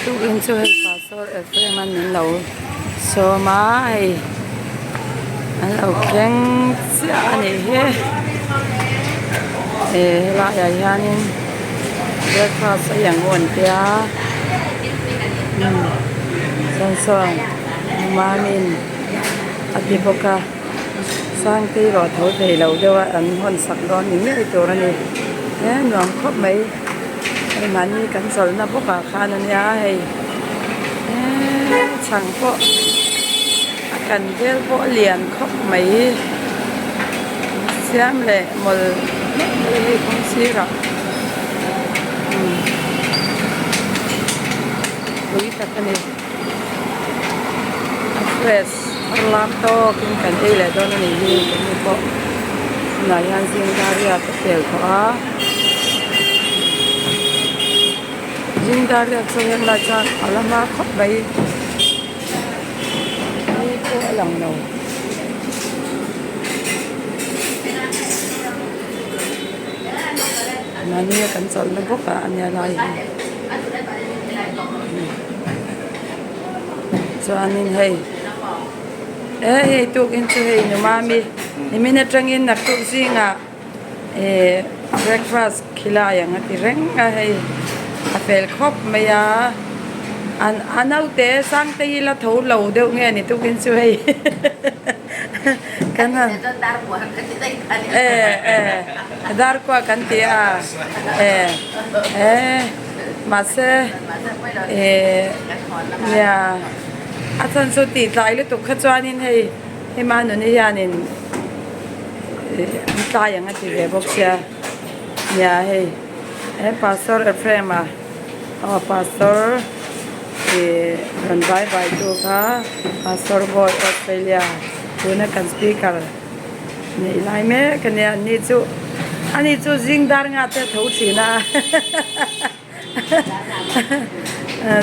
tục in cho hết phá số ở phía mà mình lâu số mai anh lâu kén xa này hết lại ở nhà nên rất phá sốอย่างnguồn tia son son Mami adipoka sang tí rồi thổi thầy lâu đâu anh hôn sặc đón những cái chỗ nàyน้องครบไหมมันนี่กันสนนะพวกอาคารนั้นยาให้ช่างพวกกันเจ้าพวกเรียนครบไหมเสียมเลยหมดไม่คงสิหรอกลุยตะกันนี่เฟรชลามโตกินกันได้เลยตอนนี้ยิ่งกันนี่พวกนายยันสิงดาริยาตะเกียบเขายิงดาริยาส่งยังลาจานอาลามาคบไปนี่พวกหลังเรานั่นนี่กันสอนแล้วพวกอันนี้อะไรส่วนนี้ให้ตุกินช่วยหนูมามีนี่มีเนตรังอินนักตุซิงอ่ะbreakfast ขิลาอย่างที่เร่งให้อาเฟลครบไม่ยาอันเอาแต่สังตีละถูเหลาเดียวเงี้ยนี่ตุกินช่วยกันฮะดาร์กว่ากันที่มาเซ่เนี่ยอาจารย์สุติตายหรือตุกขจวานินให้มาหนุนยานินตายอย่างนั้นที่เว็บเชียเนี่ยให้พาสตอร์เฟรมมาพาสตอร์รันไปดูค่ะพาสตอร์บอยออสเตรเลียดูนักการสปีกเกอร์นี่ไล่แม่กันเนี่ยอันนี้จูจิงดาร์งัดแต่ถูกสินะ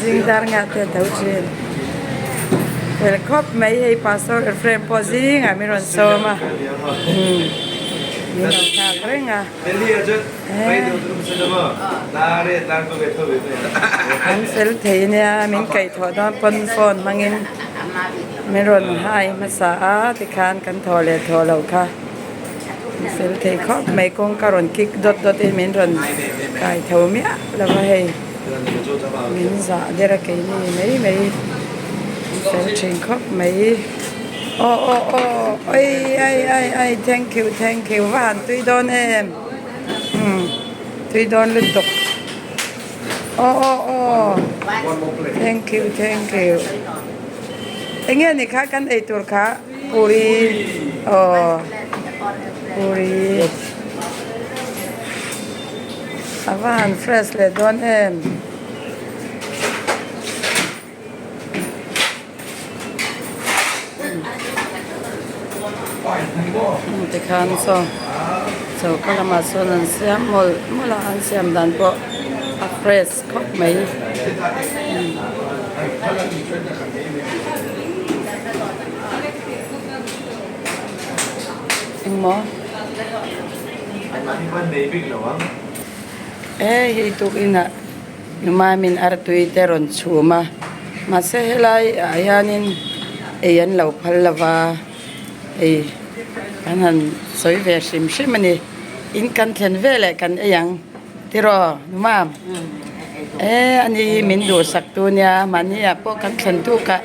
จิงดาร์งัดแต่ถูกสิเวลาครบไม่ให้พาสตอร์เฟรมพอจิงมีรอนโซมานี่น้องข้าเร่งอันเซลเทียเนี่ยมินไก่ทอดปนฟอนมังอินไม่รอนให้มาสาติคานกันทอเลยทอเราค่ะเซลเทียครบไม่คงการอนกิกดดเอมินรอนไก่เท่าเมียแล้วก็ให้มินสาเดรักนี่ไม่เซลเทียครบไม่โอ้ไอ้ thank you ว่านตุยโดนตุยโดนลุตุกโอ้ thank you ไอ้เงี้ยนี่ค่ะกันไอ้ตัวค่ะปุรีปุรีว่าน fresh เลยโดนที่ข้างso kalau masuk nanti mula ansiam dan po fresh kok mai mo itu ina Mami artui teron cuma masih helai ayanin ayan lau palawa kanan soi versim shimani in kan ten vele kan yang tiro numam ani min do sak tu nya mania po kan ten tu ka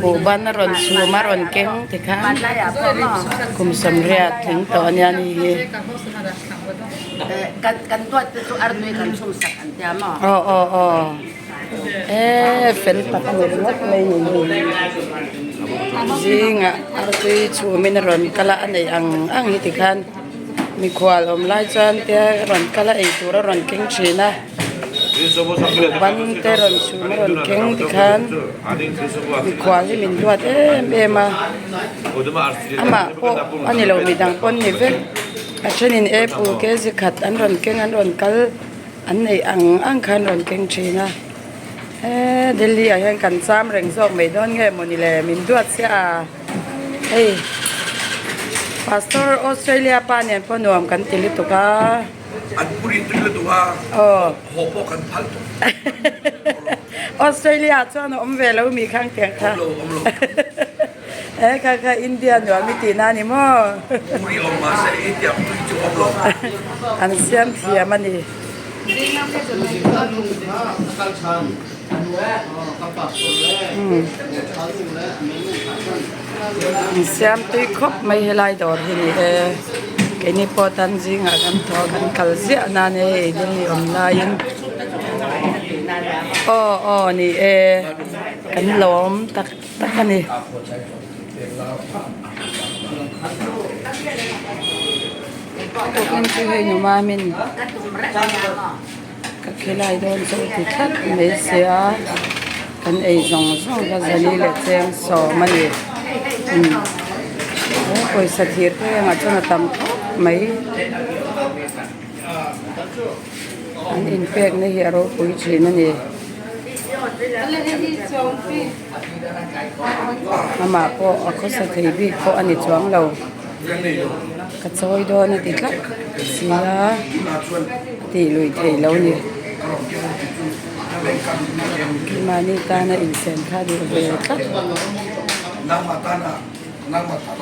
bu ban ron su maron keng ti kha kum samriat thing to nya ni kan tuat tu arnui kan sum sak an tia ma fel takan ngot mai ni jinga artui chu min ron kala anei ang hi ti khan mi khwal om lai chan te ron kala ei tur ron keng china ban te ron chu ron keng ti khan mi khwal hi min duat ema ama po ani lo mi dang pon ni ve achenin pu ke si khat an ron keng an ron kal an nei ang khan ron keng china Delhi ayan kan sam reng sok mai don nge monile min duat sia pastor Australia pa niyan po nuam kan tilito ka an puri tulo tuha hopo kan palto Australia ชวนอมเวลมีข้างเตียงค่ะ omlo ค่ะอินเดียหนูมีตีนานี่มั้ง puri omma se India puri ju omlo อันเสียมเสียมันนี่เสียมตุยครบไม่ให้ลายดอกที่นี่แค่นี้พอตันจริงอ่ะกันทอกันคัลเสียนานเดี๋ยวนี้ออนไลน์นี่กันล้อมตักกันนี่ตัวกันช่วยหนูมามินก็แค่ไล่โดนส่งติดขัดไม่เสียกันส่งก็จะนี่แหละแจ้งสอมันนี่โอ้ยสถิตเรื่องอาจจะมาทำไม่อันอินเฟกในเฮโร่ปุยชีมันนี่มาก็เขาสถิตบีเขาอันนี้จวงเรากระจอยโดนติดลักเสียตีลุยเทแล้วนี่มานี่ตาในอินเซนท่าดีเลยครับ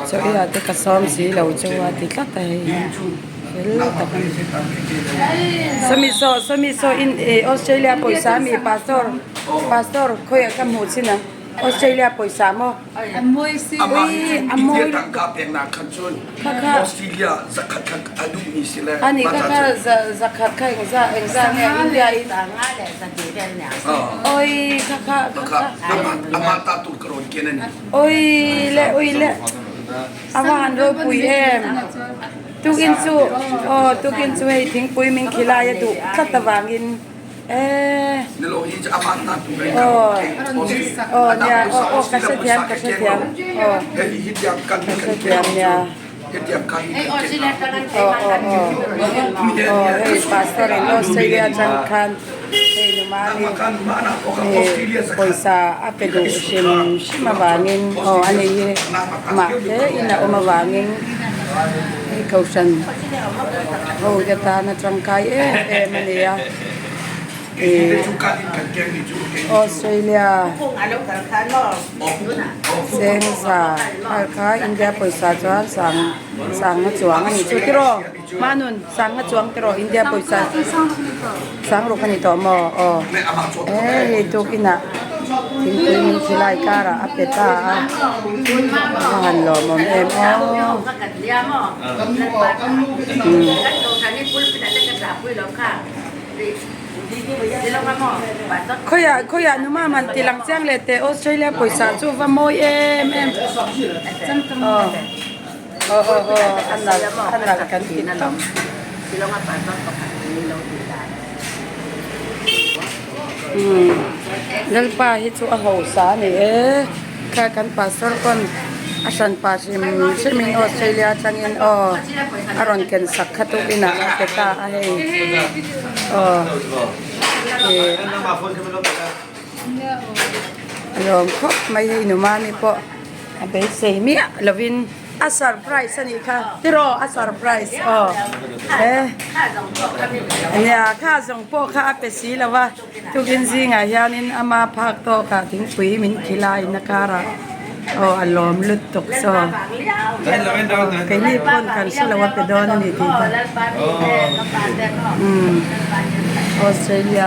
เจ้าอยากจะกระซ้อมสีเราจะว่าติดลักแต่สมิโซอินออสเตรเลียปอยสามีพาสตอร์คุยกับหมูสินะออสเตรเลียปอยสามอโมยสิอโมยตั้งกับเป็นนักขันชนออสเตรเลียสักขัดอดูมีสิเลยอันนี้ก็สักขัดใครก็จะเนี่ยอินเดียต่างง่ายเลยสักทีเดียวเนี่ยโอ้ยอามาตาตุกรอนเกนันโอ้ยเละอาวานโดยปุยตุกินซูให้ทิ้งปุยมิงขีลายดูขัดตะวางินนี่เราอีจะอามาตาตุกรอนเนี่ยกระเทียมเฮ้ยฮิตยามกันกระเทียมเนี่ยฮิตยามกันไอ้ออสเตรเลียกำลังใจเฮ้ยพาสตอร์ออสเตรเลียจังคันเฮ้ยนูมานี่ปอยซาอาเปดูชิมาวางินอันนี้มาอินะมาวางินเขาฉันเขาจะตาหน้าจังไกมันเนี่ยออสเตรเลียเซงซาค่ะอินเดียปอยซาจวนสั่งจวงอันนี้จุดที่รอมานุนสั่งจวงที่รออินเดียปอยซาสั่งลูกอันนี้ต่อมตุกินะทิ้งตัวมีที่ไล่การะอัปเดตหันหล่อมอมเขาอยากนุ่มมันตีหลังจ้างเลยแต่ออสเตรเลียปอยซาจูว่าโมยจังตมอันนั้นกันกินต้องนั่นป้าฮิตสุอาหูสานี่แค่กันป้าสอนคนอาชันป้าชิมินออสเตรเลียจังอินอารอนเกินสักขตุกินะเตตาให้ยอมครบไม่ให้หนูมานี่ปะไปเสียมีลวินอาซาร์ไพรส์นี่ค่ะที่รออาซาร์ไพรส์เนี่ยข้าส่งพ่อข้าไปสีแล้วว่าทุกินสิงห์ยานินอามาพักโตค่ะถึงปีมินขีลายนักการะอารมณ์ลุตุกซอแค่นี้พ้นกันสุดแล้วว่าไปโดนนี่ทีเดียวออสเตรเลีย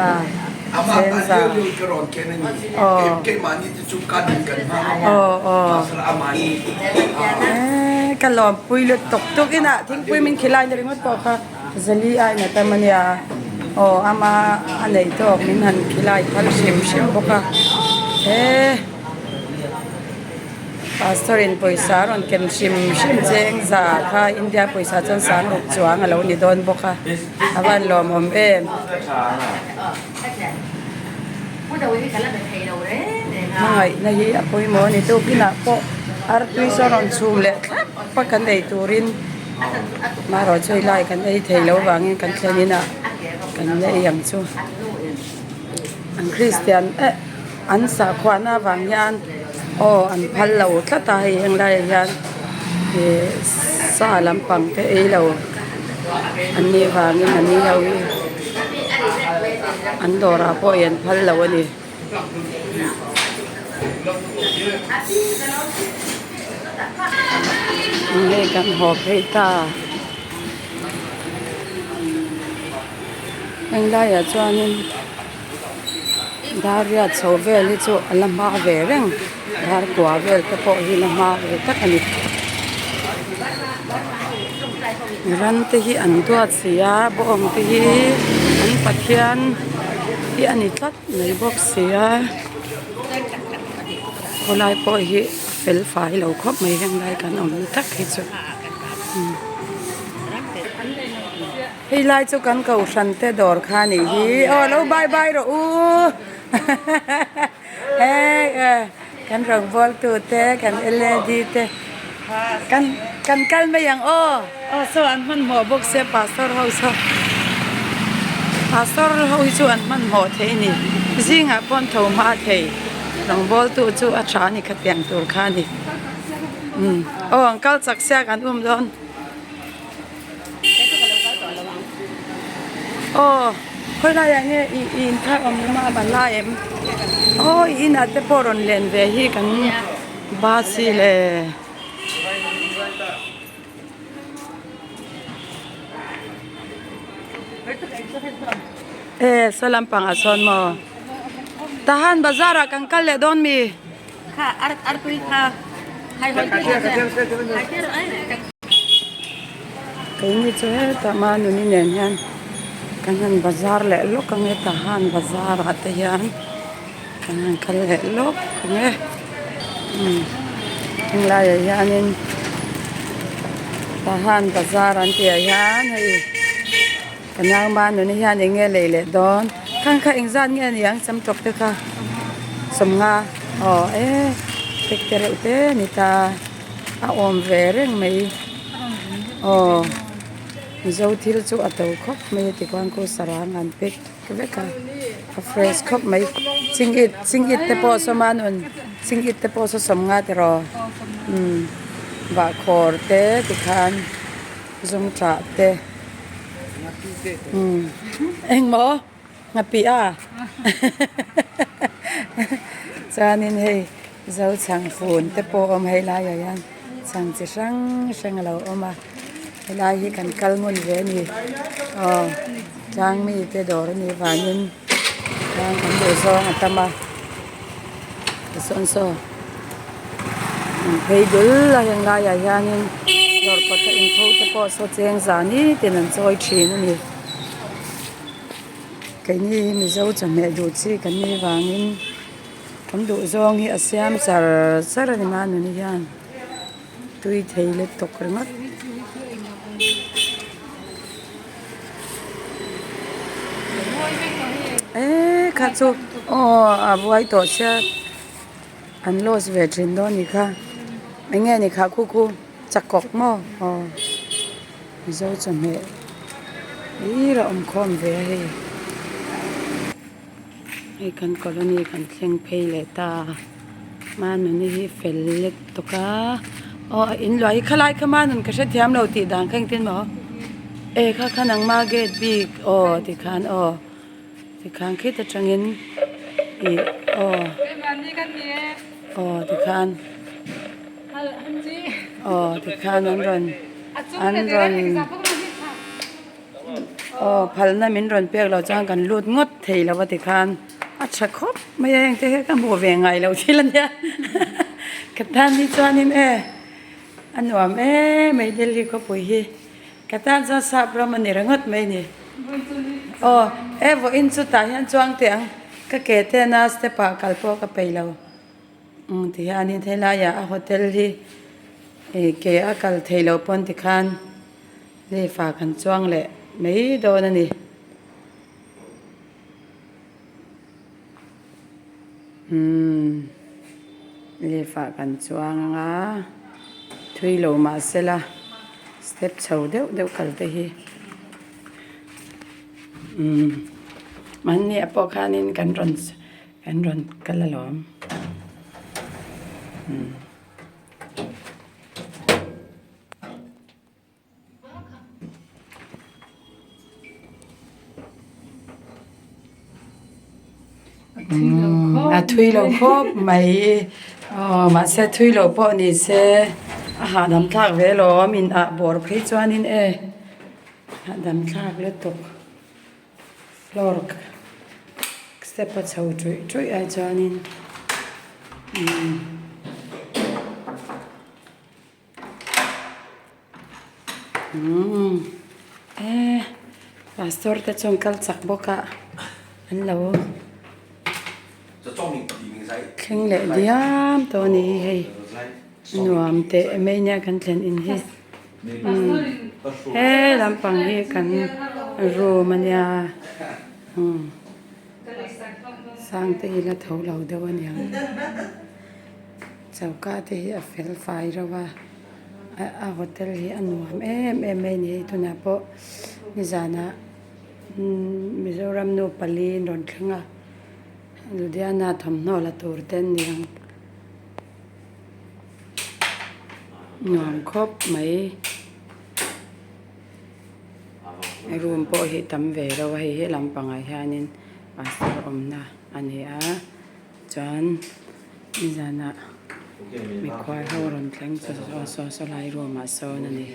เซนซาเกมานี่จะจุกันกันกันหลอมปุยลุตุกตุกินะทิ้งปุยมินขีลายจะเรียกว่าปอค่ะจะลีไอเนี่ยแต่มันเนี่ยอามาอะไรตัวมินหันขีลายพัลชิมปอค่ะพาสตอรินปอยสารอนเก็นชิมเจงซาค่ะอินเดียปอยสาจนสารลูกจวงเรานี่โดนบกค่ะอาวันลมอมไม่ในยี่ปอยหมอนี่ตัวพี่น่ะปออาร์ตุยสารอนซูมเล็กปะกันได้ตูรินมารอช่วยไล่กันได้เทแล้ววางกันแค่นี้น่ะกันได้อย่างชั่วอันคริสเตียนอันสาควานาบางยานอันพันเหล่าถ้าตายอย่างไรยัน sa lampang te ei lo an ni wangin an ni lo an dora po yan phal lo aniนี่กันหอบให้ตายังได้อะจวนนี่ดาริยาโซเวลิจูอัลลมาเวริงดาร์กว่าเวลแต่พอฮิลมาเวตักนี่รันที่อันตัวเสียบ่องที่อันปัจเจียนที่อันนี้ตัดในบอกเสียคนไล่พอฮิเฟลไฟเราครบไม่ยังได้กันเอาตักให้จุให้ไล่จุกันเก่าชันเตดอร์คานี่ฮีอ๋อแล้วบายบายรออู้เอ้กันรองบอลตัวเตกันเอลดีเตกันไม่ยังอ๋อส่วนมันหัวบกเสียปาสตอร์เฮาส์ปาสตอร์เฮาส์ส่วนมันหัวเทนี่จริงอ่ะปนโทมาเทรองบอลตัวจู่อาชานี่ขัดยังตัวคานี่อังกัลสักเสียกันโดนค่อยได้ยังไงอินถ้ามาบันไลเอ็มอินอาจจะพอรอนเลนเวฮีกันบาซิเลสลัมปังอาซอนมอทหารบาซาระกันกัลเลดอนมีค่ะอาร์ตุริค่ะให้คนที่จะkay ni chohe tamanu ni nen yan kanan bazar le lo kange tahan bazar ate yan kanan kal le lo kange ang la yanin tahan bazar ante yan hey kanang manu ni yan nge le le don kan kha ingzan nge ni yang sam tok te ka som nga tek tere ute ni ta a om vereng mai zawp thil chu atau khop mai ti kwan ko sarang an pek keveka a fresh khop mai singit te po so manun singit te po so somnga te ro ba khor te ti khan zum tra te eng mo ngapi a chanin hei zawp chang phun te po om hei la ya yan chang chi sang lo oma lai hi kan kalmun ve ni chang mi te dor ni vanin chang kan do so atama son so hei dul la yang la ya yanin dor pot ta in pho te po so cheng za ni tin an choi thin ni kai ni mi zo cham me du chi kan ni wangin kan du zong hi asiam sar ni ma nu ni yan tui thei le tok ringat khát chú buổi tối sẽ ăn lót về trên đó nhỉ kha anh nghe nhỉ kha cu chặt cọc mò dâu cho mẹ đi rồi ông con về hay cần colony cần khen pay lại ta mà nó đi phải lết to cả in loại khá lại khá mà nó cái sẽ thiam đầu thì đang khen tin mà khá năng market big thì khan thì khang khi ta chẳng in thì thì khan thì khan anh run phal na min run pek lo chang kan lut ngot thei lo thì khan acha khop mai yang te kan bo ve ngai lo thilan ya katan ni chanin an wam mai delhi ko pui hi katan za sap ram ni rangot mai ni vo in chu ta hian chuang tiang ka ke te na ste pa kalpo ka peilo ti hian thela ya a hotel hi ke a kal theilo pon ti khan le fa kan chuang le mei do na ni le fa kan chuang nga thui lo ma sela step chho deuh kal te hiมันเนี่ยพอข้านินกันรอนกันละหลอม thui lo khop mai ma se thui lo po ni se a ha dam thak ve lo min a bor phei chuanin ha dam thak le tok floor step a chho chui ai chuanin pastor te chong kal chak boka an lo kheng le diam to ni hei nuam te mai nya kan thlen in hi he lampang hi kan room ania sang te hi la tho lo de wan yang chauka te hi a fel fai rawa a hotel hi anuam em ni tuna po ni zana Mizoram no pali non thanga Ludhiana thamno la tur ten niang nuam khop mai room po hi tam ve rawa hi lampang ai hanin pastor omna ani a chan ni zana mi khwai ho ron thleng so lai room a so na ni